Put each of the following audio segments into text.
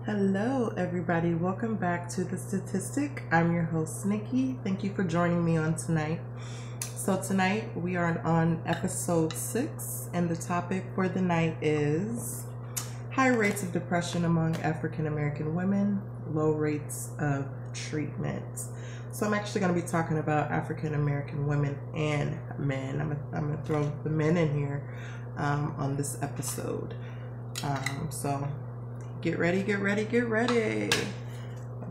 Hello, everybody. Welcome back to The Statistic. I'm your host, Nikki. Thank you for joining me on tonight. So, tonight we are on episode 6, and the topic for the night is high rates of depression among African American women, low rates of treatment. So, I'm actually going to be talking about African American women and men. I'm going to throw the men in here on this episode. So, get ready, get ready, get ready.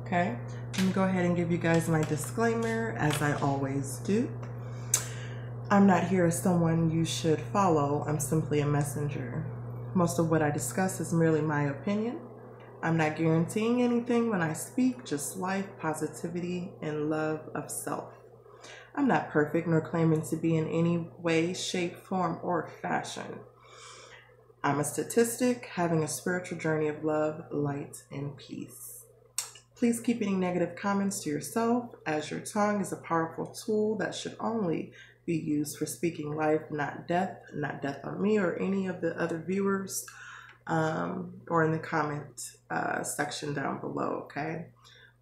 Okay, let me go ahead and give you guys my disclaimer, as I always do. I'm not here as someone you should follow. I'm simply a messenger. Most of what I discuss is merely my opinion. I'm not guaranteeing anything when I speak, just life, positivity, and love of self. I'm not perfect nor claiming to be in any way, shape, form, or fashion. I'm a statistic having a spiritual journey of love, light, and peace. Please keep any negative comments to yourself, as your tongue is a powerful tool that should only be used for speaking life, not death on me or any of the other viewers, or in the comment section down below, okay?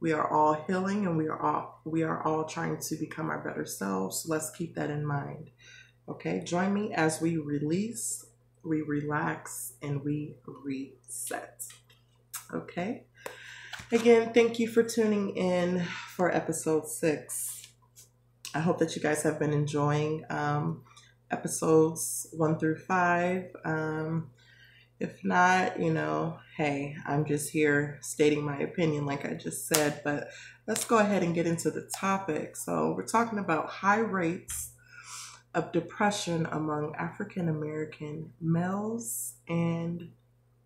We are all healing and we are all trying to become our better selves. So let's keep that in mind, okay? Join me as we release, we relax, and we reset. Okay? Again, thank you for tuning in for episode 6. I hope that you guys have been enjoying episodes 1 through 5. If not, hey, I'm just here stating my opinion like I just said, but let's go ahead and get into the topic. So we're talking about high rates of depression among African American males and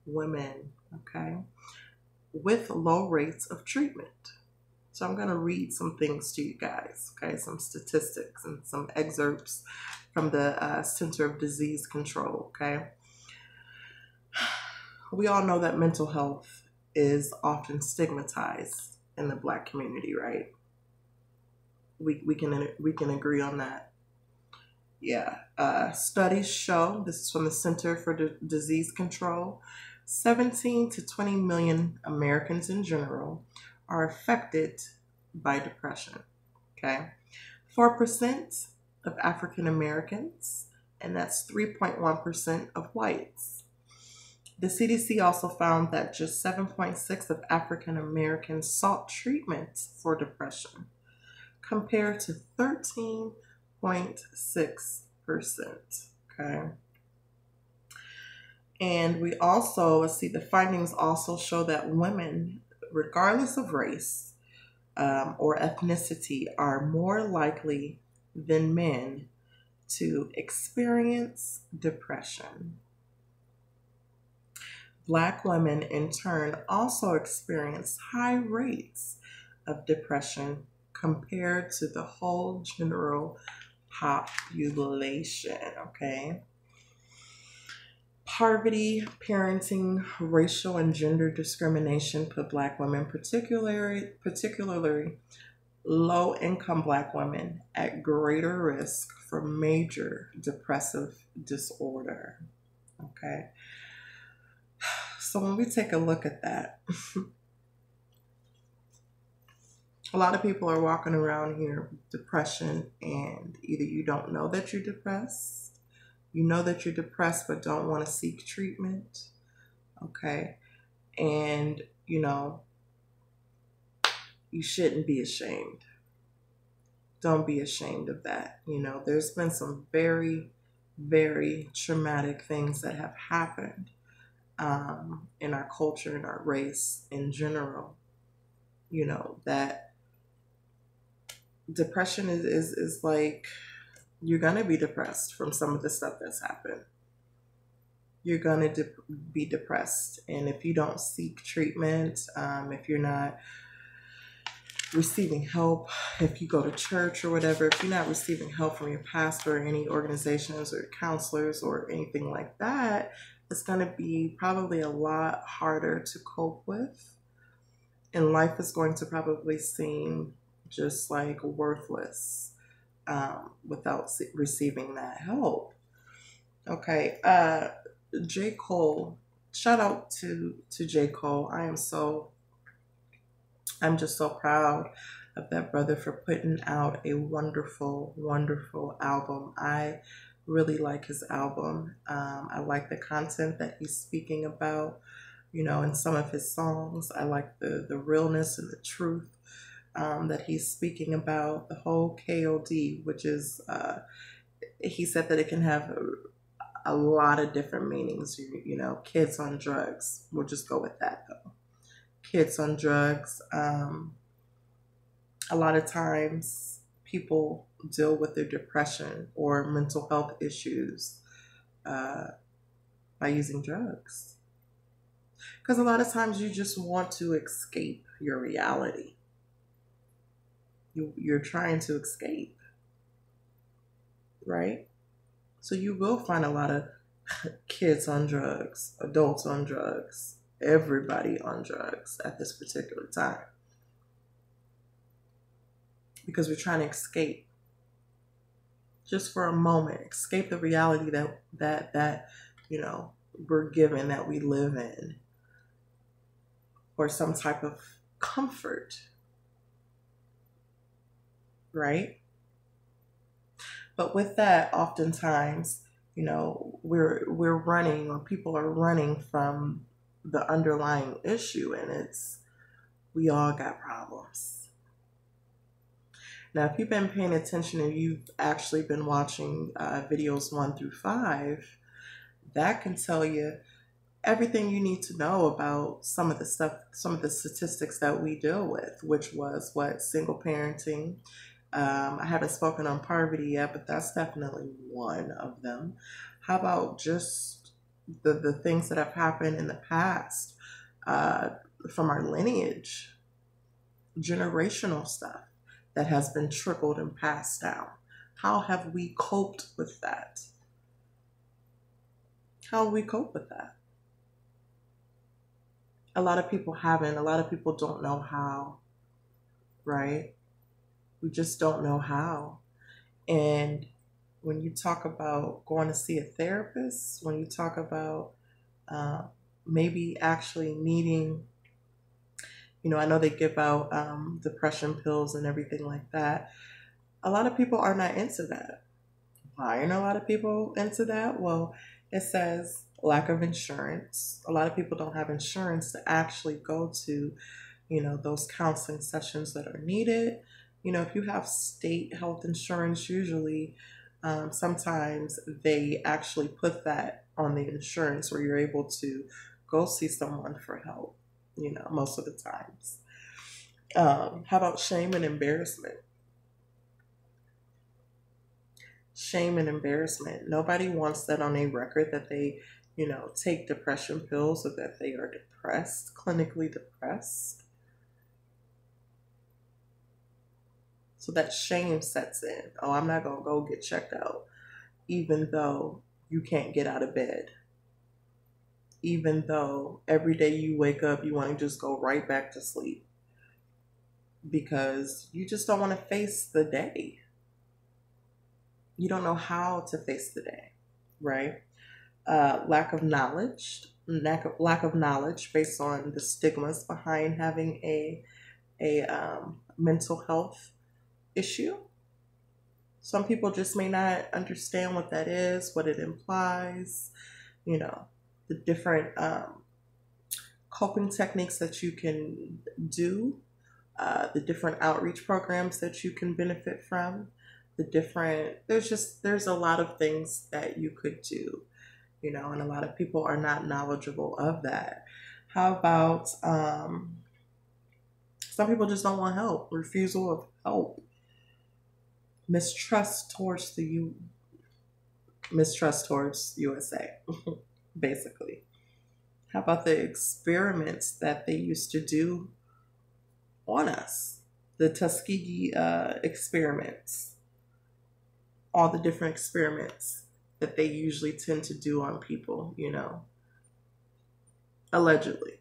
women, okay, with low rates of treatment. So I'm going to read some things to you guys, okay, some statistics and some excerpts from the Center of Disease Control, okay. We all know that mental health is often stigmatized in the Black community, right? We can agree on that. Yeah, studies show, this is from the Center for Disease Control, 17 to 20 million Americans in general are affected by depression, okay? 4% of African Americans, and that's 3.1% of whites. The CDC also found that just 7.6% of African Americans sought treatment for depression, compared to 13.6%, okay? And we also, let's see, the findings also show that women, regardless of race or ethnicity, are more likely than men to experience depression. Black women, in turn, also experience high rates of depression compared to the whole general population, okay? Poverty, parenting, racial and gender discrimination put Black women, particularly low-income Black women, at greater risk for major depressive disorder, okay? So when we take a look at that, a lot of people are walking around here with depression, and either you don't know that you're depressed, you know that you're depressed but don't want to seek treatment, okay? And, you shouldn't be ashamed. Don't be ashamed of that. There's been some very, very traumatic things that have happened in our culture, in our race in general, that depression is like, you're going to be depressed from some of the stuff that's happened. You're going to be depressed. And if you don't seek treatment, if you're not receiving help, if you go to church or whatever, if you're not receiving help from your pastor or any organizations or counselors or anything like that, it's going to be probably a lot harder to cope with. And life is going to probably seem just like worthless without receiving that help. Okay, J.cole shout out to J.Cole. I'm just so proud of that brother for putting out a wonderful, wonderful album. I really like his album. I like the content that he's speaking about, in some of his songs. I like the realness and the truth that he's speaking about. The whole KOD, which is, he said that it can have a lot of different meanings, kids on drugs. We'll just go with that though. Kids on drugs. A lot of times people deal with their depression or mental health issues by using drugs. Because a lot of times you just want to escape your reality. You're trying to escape, right? So you will find a lot of kids on drugs, adults on drugs, everybody on drugs at this particular time. Because we're trying to escape. Just for a moment, escape the reality that we're given, that we live in, or some type of comfort, right? But with that, oftentimes, we're running, or people are running from the underlying issue, and we all got problems. Now, if you've been paying attention and you've actually been watching videos 1 through 5, that can tell you everything you need to know about some of the statistics that we deal with, which was single parenting. I haven't spoken on poverty yet, but that's definitely one of them. How about just the things that have happened in the past from our lineage, generational stuff that has been trickled and passed down? How have we coped with that? How have we coped with that? A lot of people haven't. A lot of people don't know how, right? We just don't know how. And when you talk about going to see a therapist, when you talk about maybe actually needing, I know they give out depression pills and everything like that. A lot of people are not into that. Why aren't a lot of people into that? Well, it says lack of insurance. A lot of people don't have insurance to actually go to, those counseling sessions that are needed. If you have state health insurance, usually sometimes they actually put that on the insurance where you're able to go see someone for help, most of the times. How about shame and embarrassment? Shame and embarrassment. Nobody wants that on a record that they, take depression pills, or that they are depressed, clinically depressed. So that shame sets in. Oh, I'm not going to go get checked out, even though you can't get out of bed. Even though every day you wake up, you want to just go right back to sleep. Because you just don't want to face the day. You don't know how to face the day, right? Lack of knowledge based on the stigmas behind having a mental health issue. Some people just may not understand what that is, what it implies, the different coping techniques that you can do, the different outreach programs that you can benefit from, there's a lot of things that you could do, and a lot of people are not knowledgeable of that. How about some people just don't want help, refusal of help, mistrust towards USA, basically. How about the experiments that they used to do on us? The Tuskegee experiments, all the different experiments that they usually tend to do on people, allegedly.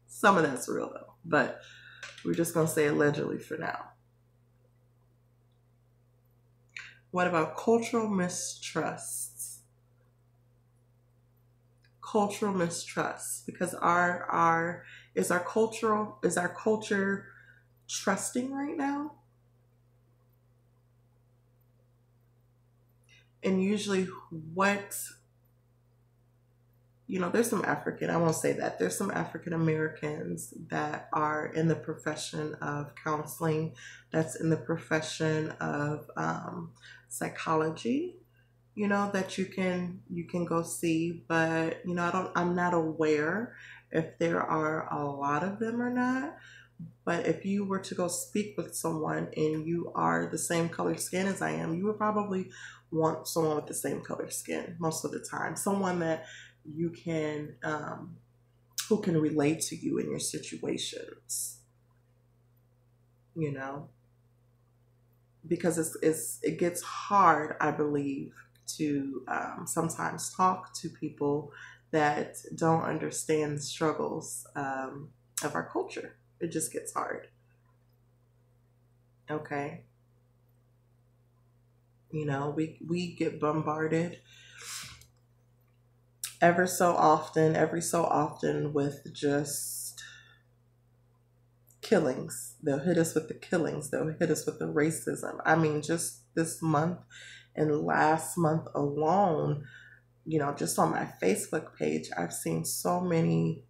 Some of that's real though, but we're just going to say allegedly for now. What about cultural mistrusts? cultural mistrust, because our is our culture trusting right now? And usually what, there's some I won't say that. There's some African Americans that are in the profession of counseling, that's in the profession of psychology, that you can go see, but I'm not aware if there are a lot of them or not. But if you were to go speak with someone and you are the same color skin as I am, you would probably want someone with the same color skin most of the time. Someone that you can, who can relate to you in your situations, because it gets hard, I believe, to sometimes talk to people that don't understand the struggles of our culture. It just gets hard. Okay. We get bombarded every so often with just killings. They'll hit us with the killings. They'll hit us with the racism. I mean, just this month and last month alone, just on my Facebook page, I've seen so many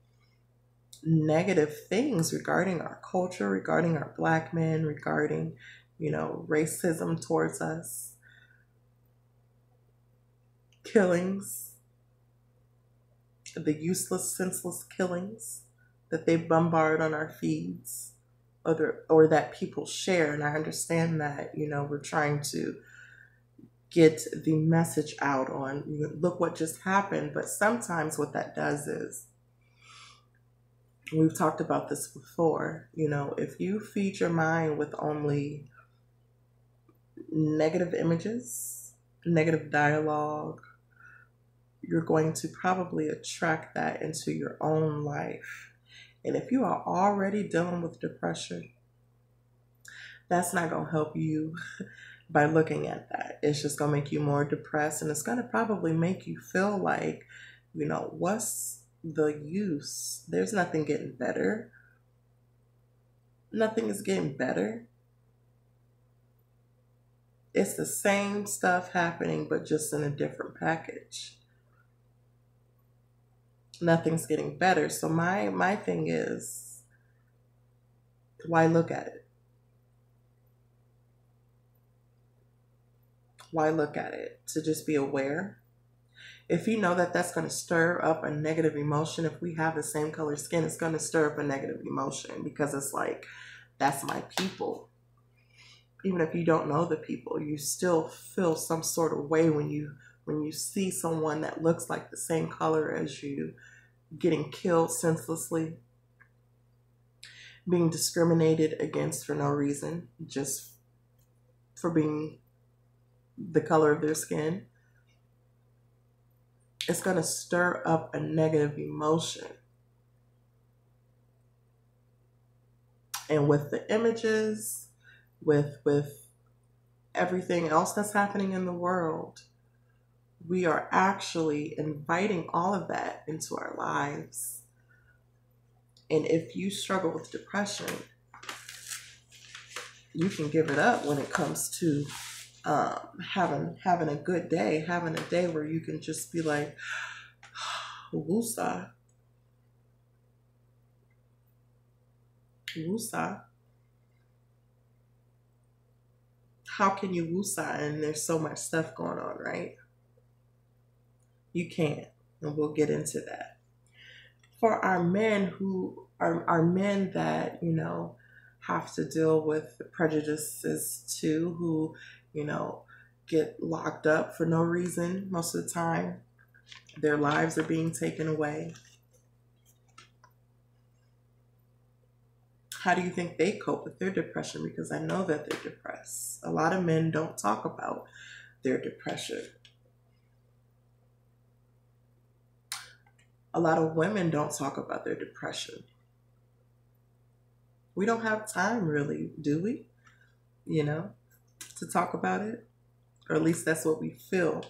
negative things regarding our culture, regarding our Black men, regarding, racism towards us, killings, the useless, senseless killings that they bombard on our feeds, or that people share. And I understand that, we're trying to get the message out on, look what just happened. But sometimes what that does is, we've talked about this before, if you feed your mind with only negative images, negative dialogue, you're going to probably attract that into your own life. And if you are already dealing with depression, that's not going to help you by looking at that. It's just going to make you more depressed, and it's going to probably make you feel like, what's the use? There's nothing getting better. Nothing is getting better. It's the same stuff happening, but just in a different package. Nothing's getting better. So my thing is, why look at it? Why look at it? To just be aware? If you know that that's going to stir up a negative emotion, if we have the same color skin, it's going to stir up a negative emotion, because it's like, that's my people. Even if you don't know the people, you still feel some sort of way when you see someone that looks like the same color as you getting killed senselessly, being discriminated against for no reason, just for being the color of their skin. It's going to stir up a negative emotion. And with the images, with everything else that's happening in the world, we are actually inviting all of that into our lives. And if you struggle with depression, you can give it up when it comes to having a good day, having a day where you can just be like, woosah, woosah. How can you woosah and there's so much stuff going on, right? You can't, and we'll get into that. For our men who are men that, have to deal with prejudices too, who, get locked up for no reason most of the time. Their lives are being taken away. How do you think they cope with their depression? Because I know that they're depressed. A lot of men don't talk about their depression. A lot of women don't talk about their depression. We don't have time, really, do we? To talk about it? Or at least that's what we feel.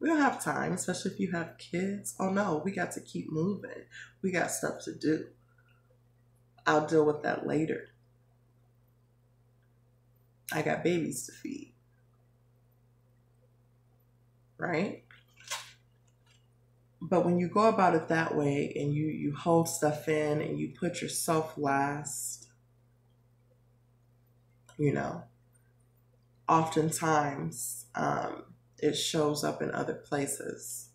We don't have time, especially if you have kids. Oh no, we got to keep moving. We got stuff to do. I'll deal with that later. I got babies to feed. Right? But when you go about it that way and you hold stuff in and you put yourself last, you know, oftentimes it shows up in other places.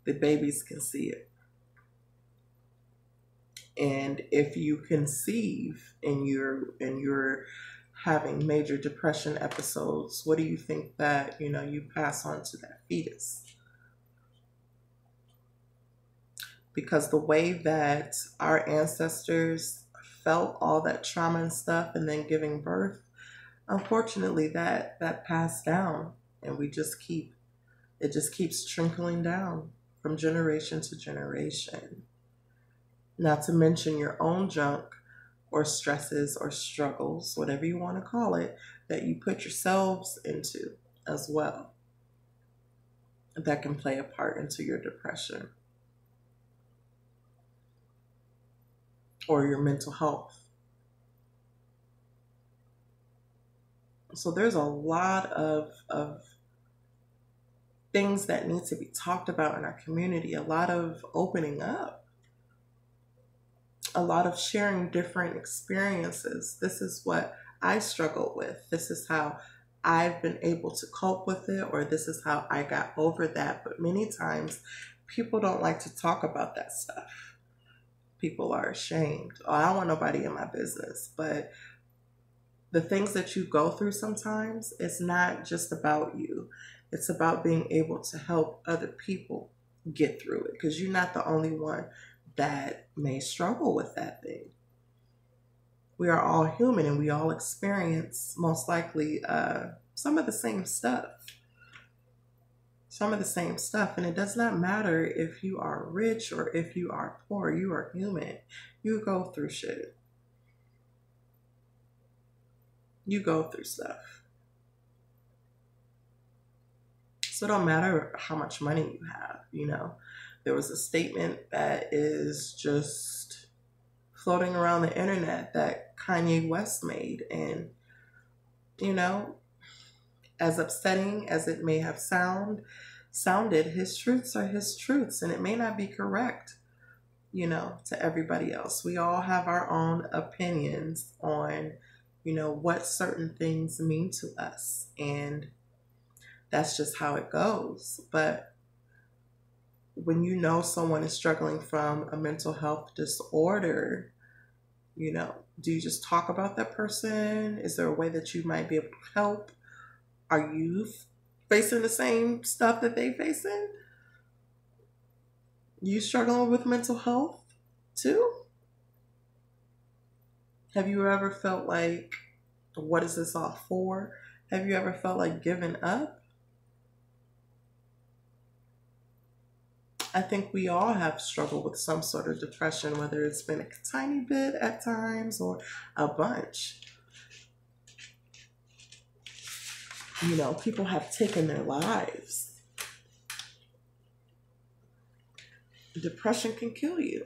The babies can see it. And if you conceive and you're having major depression episodes, what do you think that, you pass on to that fetus? Because the way that our ancestors felt all that trauma and stuff and then giving birth, unfortunately that passed down, and it just keeps trickling down from generation to generation. Not to mention your own junk or stresses or struggles, whatever you want to call it, that you put yourselves into as well. That can play a part into your depression or your mental health. So there's a lot of things that need to be talked about in our community, a lot of opening up, a lot of sharing different experiences. This is what I struggled with. This is how I've been able to cope with it, or this is how I got over that. But many times people don't like to talk about that stuff. People are ashamed. Oh, I don't want nobody in my business. But the things that you go through sometimes, it's not just about you. It's about being able to help other people get through it, because you're not the only one that may struggle with that thing. We are all human and we all experience most likely some of the same stuff. Some of the same stuff. And it does not matter if you are rich or if you are poor. You are human. You go through shit. You go through stuff. So it don't matter how much money you have, There was a statement that is just floating around the internet that Kanye West made. And, as upsetting as it may have sounded, his truths are his truths. And it may not be correct, to everybody else. We all have our own opinions on, what certain things mean to us. And that's just how it goes. But when someone is struggling from a mental health disorder, do you just talk about that person? Is there a way that you might be able to help? Are you facing the same stuff that they facing? You struggling with mental health too? Have you ever felt like, what is this all for? Have you ever felt like giving up? I think we all have struggled with some sort of depression, whether it's been a tiny bit at times or a bunch. People have taken their lives. Depression can kill you.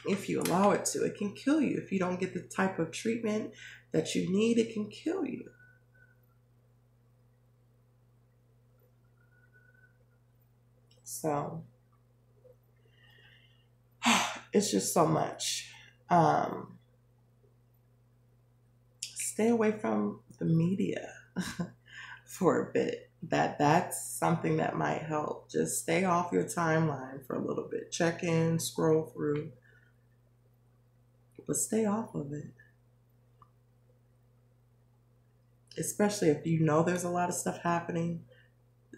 If you allow it to, it can kill you. If you don't get the type of treatment that you need, it can kill you. So it's just so much. Stay away from the media for a bit. That's something that might help. Just stay off your timeline for a little bit. Check in, scroll through, but stay off of it. Especially if there's a lot of stuff happening.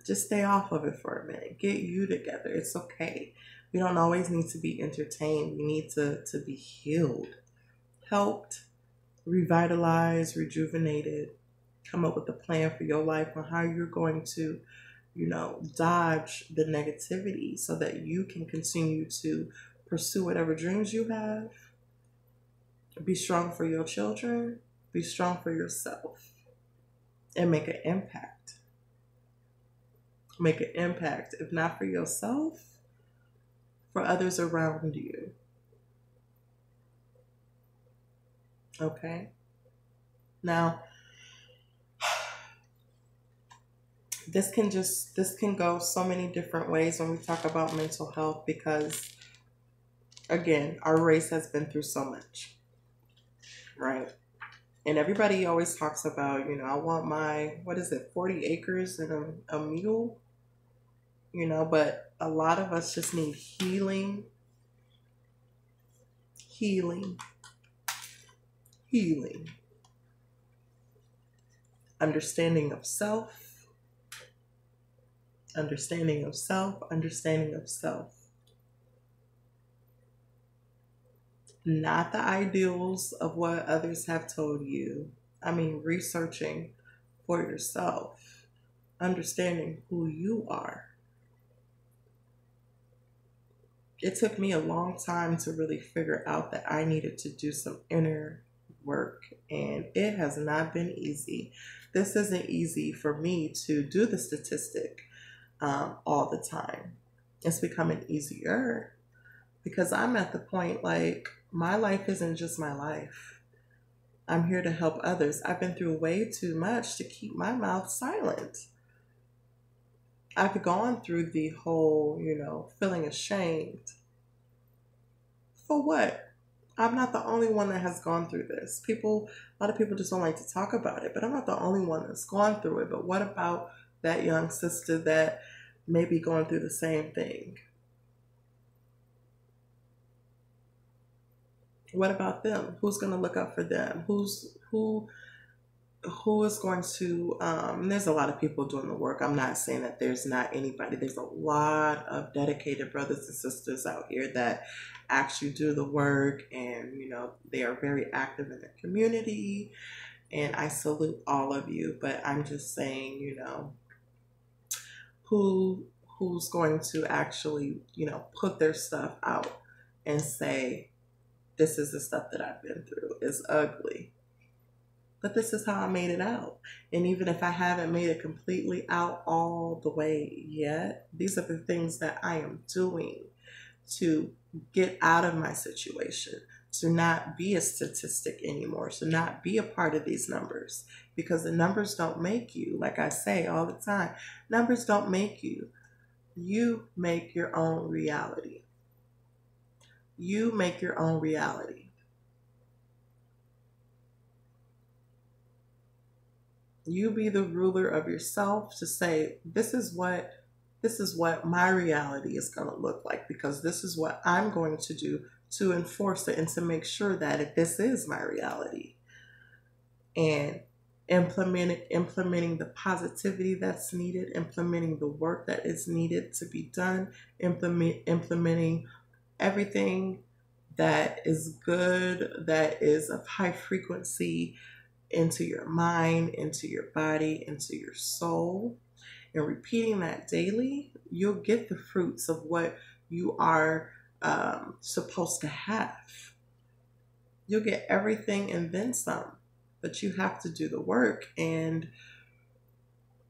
Just stay off of it for a minute. Get you together. It's okay. We don't always need to be entertained. We need to be healed, helped, revitalized, rejuvenated. Come up with a plan for your life on how you're going to, dodge the negativity so that you can continue to pursue whatever dreams you have. Be strong for your children. Be strong for yourself. And make an impact. make an impact, if not for yourself, for others around you. Okay? Now, this can go so many different ways when we talk about mental health, because again, our race has been through so much, right? And everybody always talks about, I want my, what is it, 40 acres and a mule, but a lot of us just need healing, healing, healing, understanding of self, understanding of self, understanding of self. Not the ideals of what others have told you. I mean, researching for yourself, understanding who you are. It took me a long time to really figure out that I needed to do some inner work, and it has not been easy. This isn't easy for me to do the statistic all the time. It's becoming easier because I'm at the point like my life isn't just my life. I'm here to help others. I've been through way too much to keep my mouth silent. I've gone through the whole, feeling ashamed. For what? I'm not the only one that has gone through this. A lot of people just don't like to talk about it, but I'm not the only one that's gone through it. But what about that young sister that may be going through the same thing? What about them? Who's going to look up for them? Who is going to there's a lot of people doing the work. I'm not saying that there's not anybody. There's a lot of dedicated brothers and sisters out here that actually do the work, and they are very active in the community, and I salute all of you. But I'm just saying, who's going to actually put their stuff out and say, this is the stuff that I've been through. It's ugly, but this is how I made it out. And even if I haven't made it completely out all the way yet, these are the things that I am doing to get out of my situation, to not be a statistic anymore, to not be a part of these numbers, because the numbers don't make you. Like I say all the time, numbers don't make you. You make your own reality. You make your own reality. You be the ruler of yourself to say, this is what my reality is going to look like, because this is what I'm going to do to enforce it and to make sure that this is my reality. And implementing the positivity that's needed, implementing the work that is needed to be done, implementing everything that is good, that is of high frequency, into your mind, into your body, into your soul, and repeating that daily, you'll get the fruits of what you are supposed to have. You'll get everything and then some, but you have to do the work. And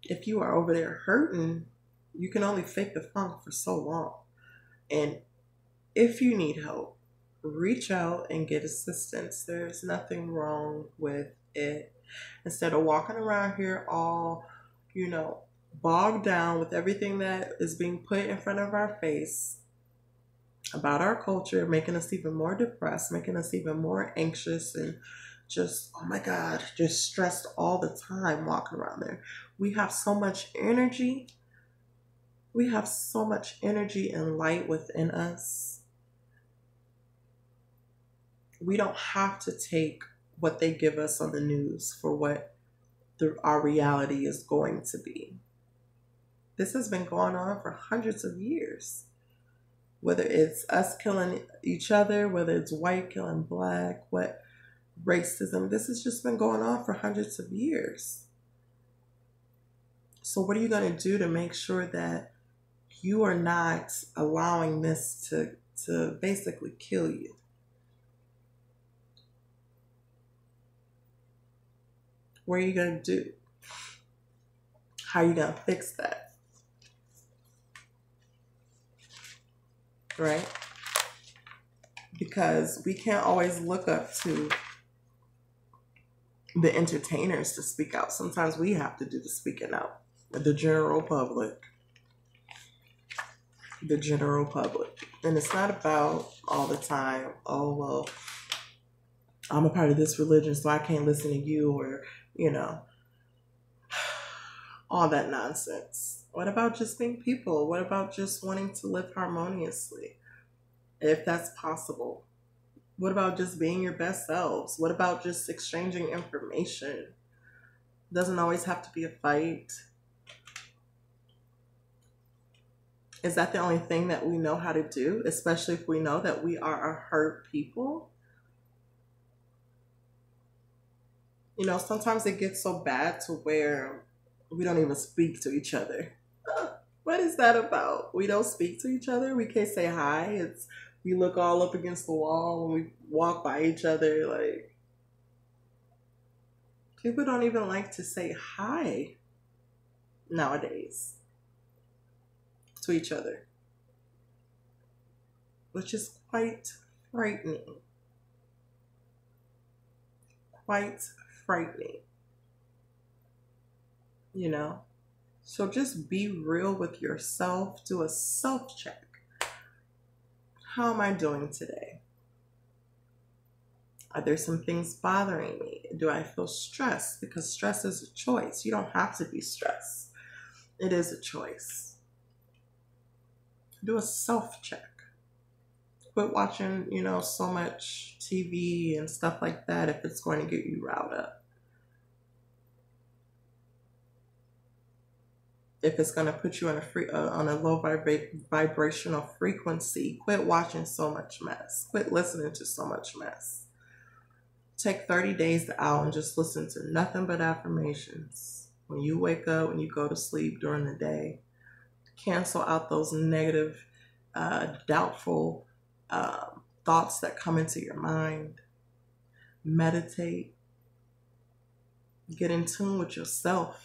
if you are over there hurting, you can only fake the funk for so long. And if you need help, reach out and get assistance. There's nothing wrong with it. Instead of walking around here all, bogged down with everything that is being put in front of our face about our culture, making us even more depressed, making us even more anxious, and just, oh my God, just stressed all the time walking around there. We have so much energy. We have so much energy and light within us. We don't have to take what they give us on the news for what our reality is going to be. This has been going on for hundreds of years. Whether it's us killing each other, whether it's white killing black, what racism, this has just been going on for hundreds of years. So what are you going to do to make sure that you are not allowing this to basically kill you? What are you going to do? How are you going to fix that? right? Because we can't always look up to the entertainers to speak out. Sometimes we have to do the speaking out. The general public. The general public. And it's not about all the time, oh, well, I'm a part of this religion, so I can't listen to you, or, you know, all that nonsense. What about just being people? What about just wanting to live harmoniously, if that's possible? What about just being your best selves? What about just exchanging information? Doesn't always have to be a fight. Is that the only thing that we know how to do, especially if we know that we are a hurt people? You know, sometimes it gets so bad to where we don't even speak to each other. What is that about? We don't speak to each other. We can't say hi. We look all up against the wall when we walk by each other. Like, people don't even like to say hi nowadays to each other, which is quite frightening. Quite frightening. You know? So just be real with yourself. Do a self-check. How am I doing today? Are there some things bothering me? Do I feel stressed? Because stress is a choice. You don't have to be stressed. It is a choice. Do a self-check. Quit watching, you know, so much TV and stuff like that if it's going to get you riled up. If it's going to put you on a low vibrational frequency, quit watching so much mess. Quit listening to so much mess. Take 30 days out and just listen to nothing but affirmations. When you wake up, when you go to sleep during the day, cancel out those negative, doubtful thoughts that come into your mind. Meditate. Get in tune with yourself.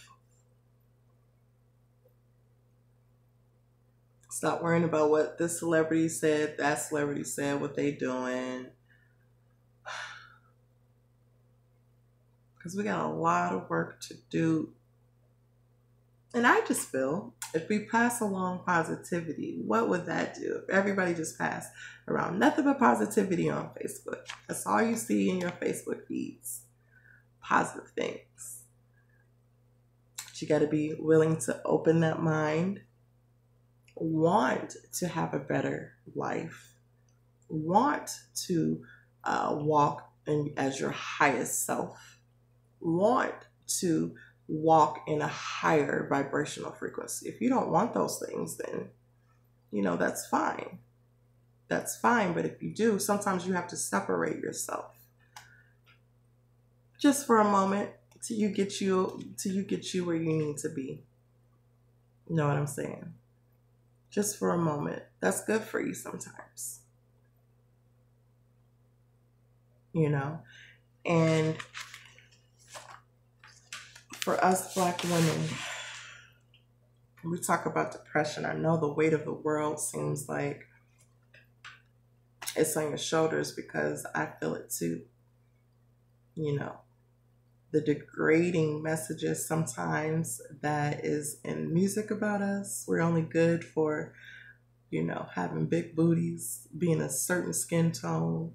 Stop worrying about what this celebrity said, that celebrity said, what they doing. Because we got a lot of work to do. And I just feel if we pass along positivity, what would that do? If everybody just passed around nothing but positivity on Facebook. That's all you see in your Facebook feeds. Positive things. But you got to be willing to open that mind. Want to have a better life. Want to walk as your highest self. Want to walk in a higher vibrational frequency. If you don't want those things, then, you know, that's fine. That's fine. But if you do, sometimes you have to separate yourself just for a moment till you get you where you need to be. You know what I'm saying? Just for a moment. That's good for you sometimes. You know? And for us Black women, when we talk about depression, I know the weight of the world seems like it's on your shoulders because I feel it too. You know, the degrading messages sometimes that is in music about us. We're only good for, you know, having big booties, being a certain skin tone,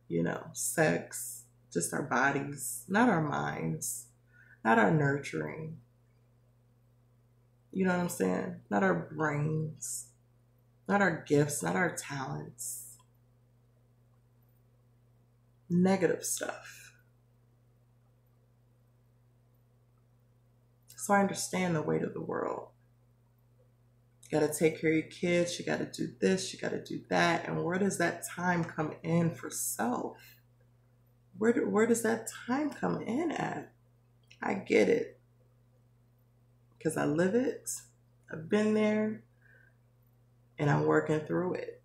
you know, sex, just our bodies, not our minds, not our nurturing. You know what I'm saying? Not our brains, not our gifts, not our talents. Negative stuff. So I understand the weight of the world. You got to take care of your kids. You got to do this. You got to do that. And where does that time come in for self? Where does that time come in at? I get it. Because I live it. I've been there. And I'm working through it.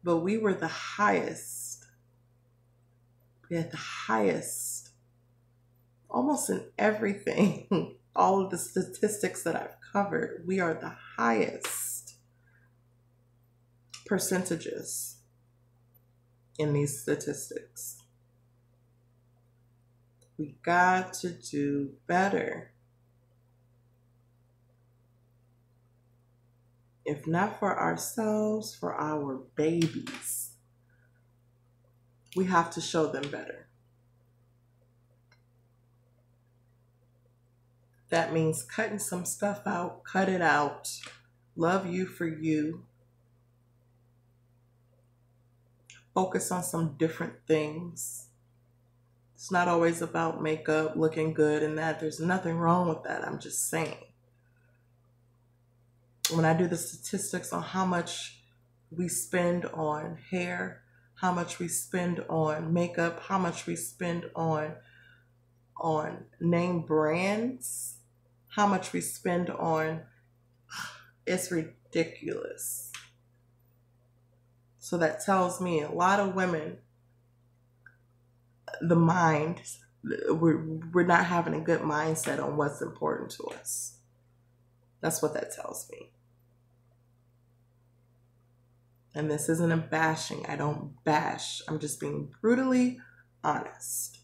But we were the highest. We had the highest. Almost in everything. All of the statistics that I've covered, we are the highest percentages in these statistics. We got to do better. If not for ourselves, for our babies. We have to show them better. That means cutting some stuff out, cut it out, love you for you. Focus on some different things. It's not always about makeup, looking good and that. There's nothing wrong with that. I'm just saying. When I do the statistics on how much we spend on hair, how much we spend on makeup, how much we spend on name brands, how much we spend on, it's ridiculous. So that tells me a lot of women, the mind, we're not having a good mindset on what's important to us. That's what that tells me. And this isn't a bashing. I don't bash. I'm just being brutally honest.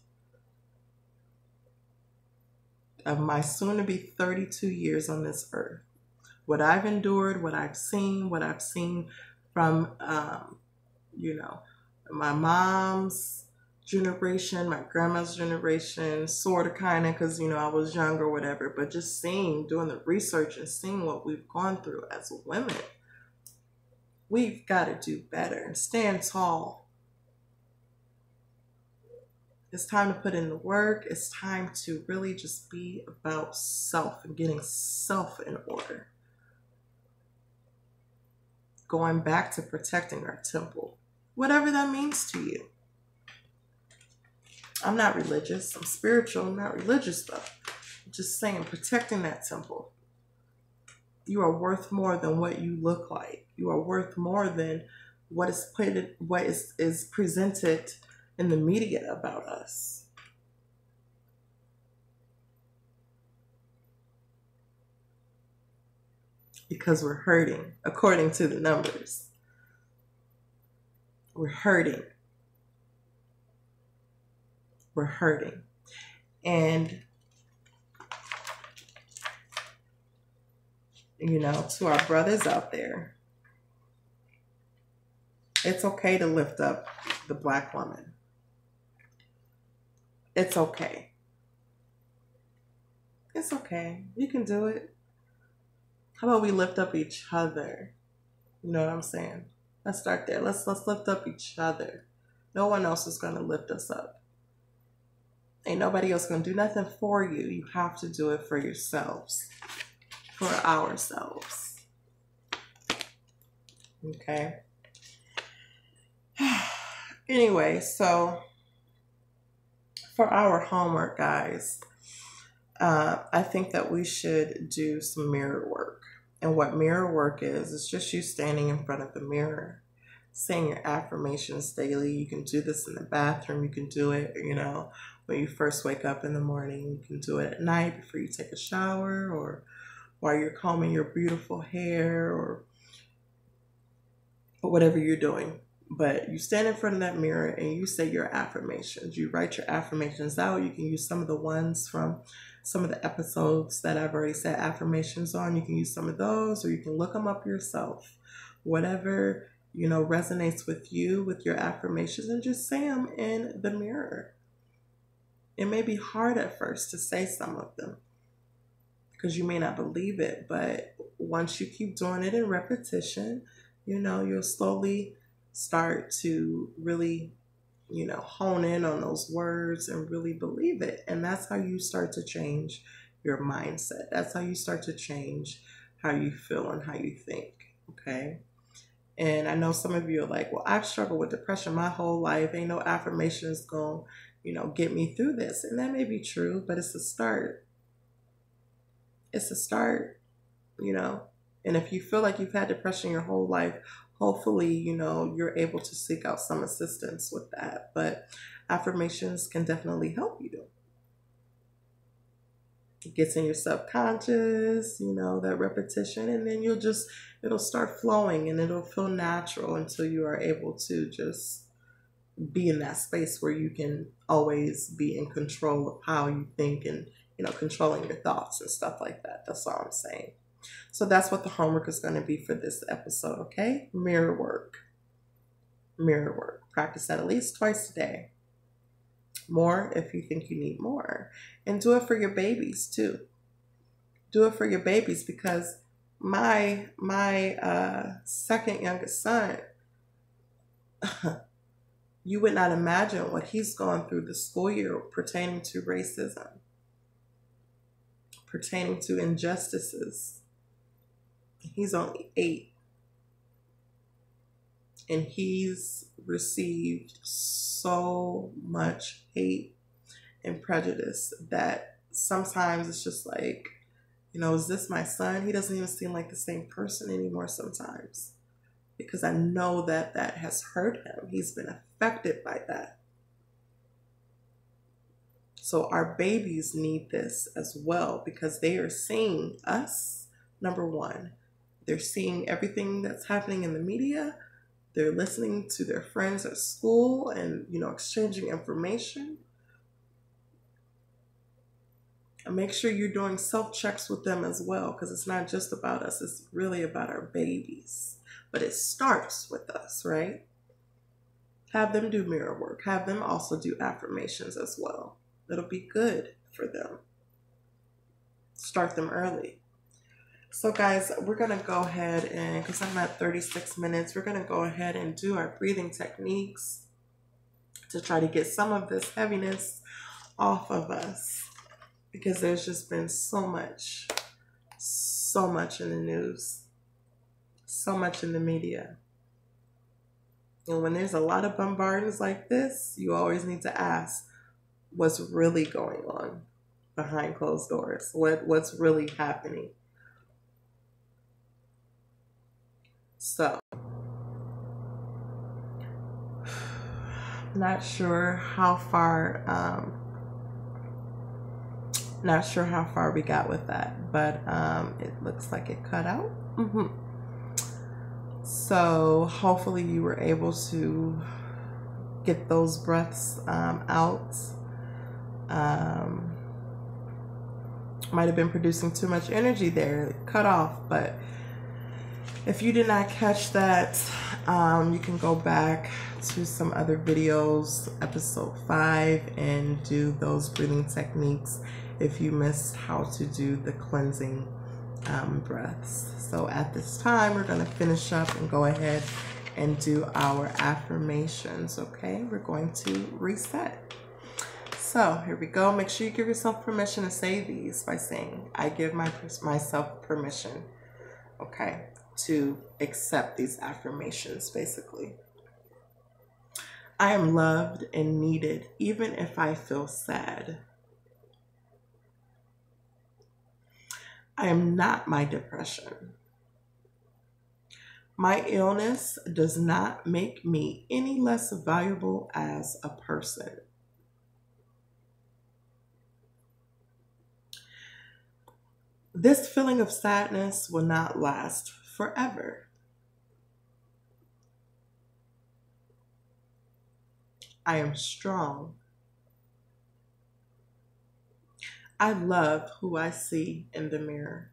Of my soon to be 32 years on this earth, what I've endured, what I've seen from, my mom's generation, my grandma's generation, sort of, kind of, because, I was young or whatever, but just doing the research and seeing what we've gone through as women, we've got to do better and stand tall. It's time to put in the work. It's time to really just be about self and getting self in order. Going back to protecting our temple, whatever that means to you. I'm not religious. I'm spiritual. I'm not religious though. I'm just saying, protecting that temple. You are worth more than what you look like. You are worth more than what is presented in the media about us. Because we're hurting, according to the numbers. We're hurting. We're hurting. And, to our brothers out there, it's okay to lift up the Black woman. It's okay. It's okay. You can do it. How about we lift up each other? You know what I'm saying? Let's start there. Let's lift up each other. No one else is going to lift us up. Ain't nobody else going to do nothing for you. You have to do it for yourselves. For ourselves. Okay? Anyway, so for our homework, guys, I think that we should do some mirror work. And what mirror work is just you standing in front of the mirror, saying your affirmations daily. You can do this in the bathroom. You can do it, when you first wake up in the morning. You can do it at night before you take a shower, or while you're combing your beautiful hair, or whatever you're doing. But you stand in front of that mirror and you say your affirmations. You write your affirmations out. You can use some of the ones from some of the episodes that I've already said affirmations on. You can use some of those, or you can look them up yourself. Whatever, resonates with you, with your affirmations, and just say them in the mirror. It may be hard at first to say some of them because you may not believe it, but once you keep doing it in repetition, you'll slowly start to really, hone in on those words and really believe it. And that's how you start to change your mindset. That's how you start to change how you feel and how you think. Okay. And I know some of you are like, well, I've struggled with depression my whole life. Ain't no affirmations going, get me through this. And that may be true, but it's a start. It's a start, And if you feel like you've had depression your whole life, hopefully, you're able to seek out some assistance with that. But affirmations can definitely help you. It gets in your subconscious, you know, that repetition, and then it'll start flowing and it'll feel natural until you are able to just be in that space where you can always be in control of how you think and, you know, controlling your thoughts and stuff like that. That's all I'm saying. So that's what the homework is going to be for this episode, okay? Mirror work. Mirror work. Practice that at least twice a day. More if you think you need more. And do it for your babies too. Do it for your babies, because my second youngest son, you would not imagine what he's gone through this school year pertaining to racism, pertaining to injustices. He's only 8. And he's received so much hate and prejudice that sometimes it's just like, you know, is this my son? He doesn't even seem like the same person anymore sometimes, because I know that that has hurt him. He's been affected by that. So our babies need this as well, because they are seeing us, number one. They're seeing everything that's happening in the media. They're listening to their friends at school and, you know, exchanging information. And make sure you're doing self-checks with them as well, because it's not just about us. It's really about our babies. But it starts with us, right? Have them do mirror work. Have them also do affirmations as well. It'll be good for them. Start them early. So guys, we're going to go ahead and, because I'm at 36 minutes, we're going to go ahead and do our breathing techniques to try to get some of this heaviness off of us, because there's just been so much in the news, so much in the media. And when there's a lot of bombardments like this, you always need to ask what's really going on behind closed doors. What's really happening? So, not sure how far we got with that, but it looks like it cut out. So hopefully you were able to get those breaths out. Might have been producing too much energy there, cut off, but if you did not catch that, you can go back to some other videos, episode 5, and do those breathing techniques if you missed how to do the cleansing breaths. So at this time, we're going to finish up and go ahead and do our affirmations, okay? We're going to reset. So here we go. Make sure you give yourself permission to say these by saying, I give myself permission, okay, to accept these affirmations, basically. I am loved and needed, even if I feel sad. I am not my depression. My illness does not make me any less valuable as a person. This feeling of sadness will not last forever. I am strong. I love who I see in the mirror.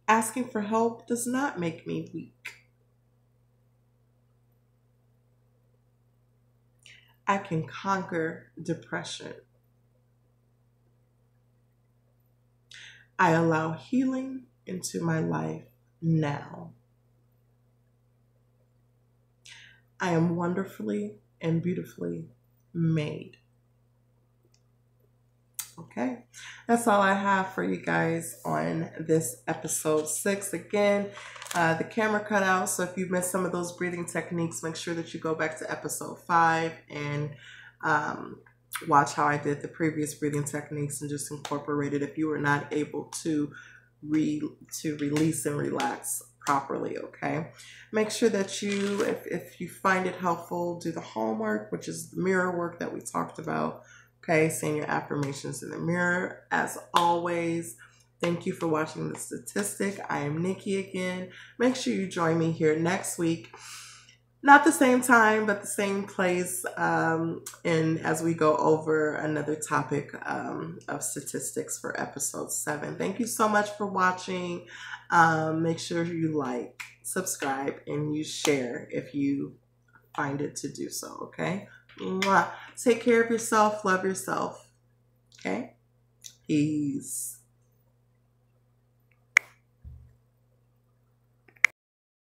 Asking for help does not make me weak. I can conquer depression. I allow healing into my life now. I am wonderfully and beautifully made. Okay, that's all I have for you guys on this episode 6. Again, the camera cut out, so if you missed some of those breathing techniques, make sure that you go back to episode 5 and watch how I did the previous breathing techniques and just incorporate it if you were not able to release and relax properly, okay? Make sure that you, if you find it helpful, do the homework, which is the mirror work that we talked about. Okay, saying your affirmations in the mirror. As always, thank you for watching The Statistic. I am Nikki again. Make sure you join me here next week. Not the same time, but the same place. And as we go over another topic of statistics for episode 7. Thank you so much for watching. Make sure you like, subscribe, and you share if you find it to do so, okay? Mwah. Take care of yourself. Love yourself. Okay? Peace.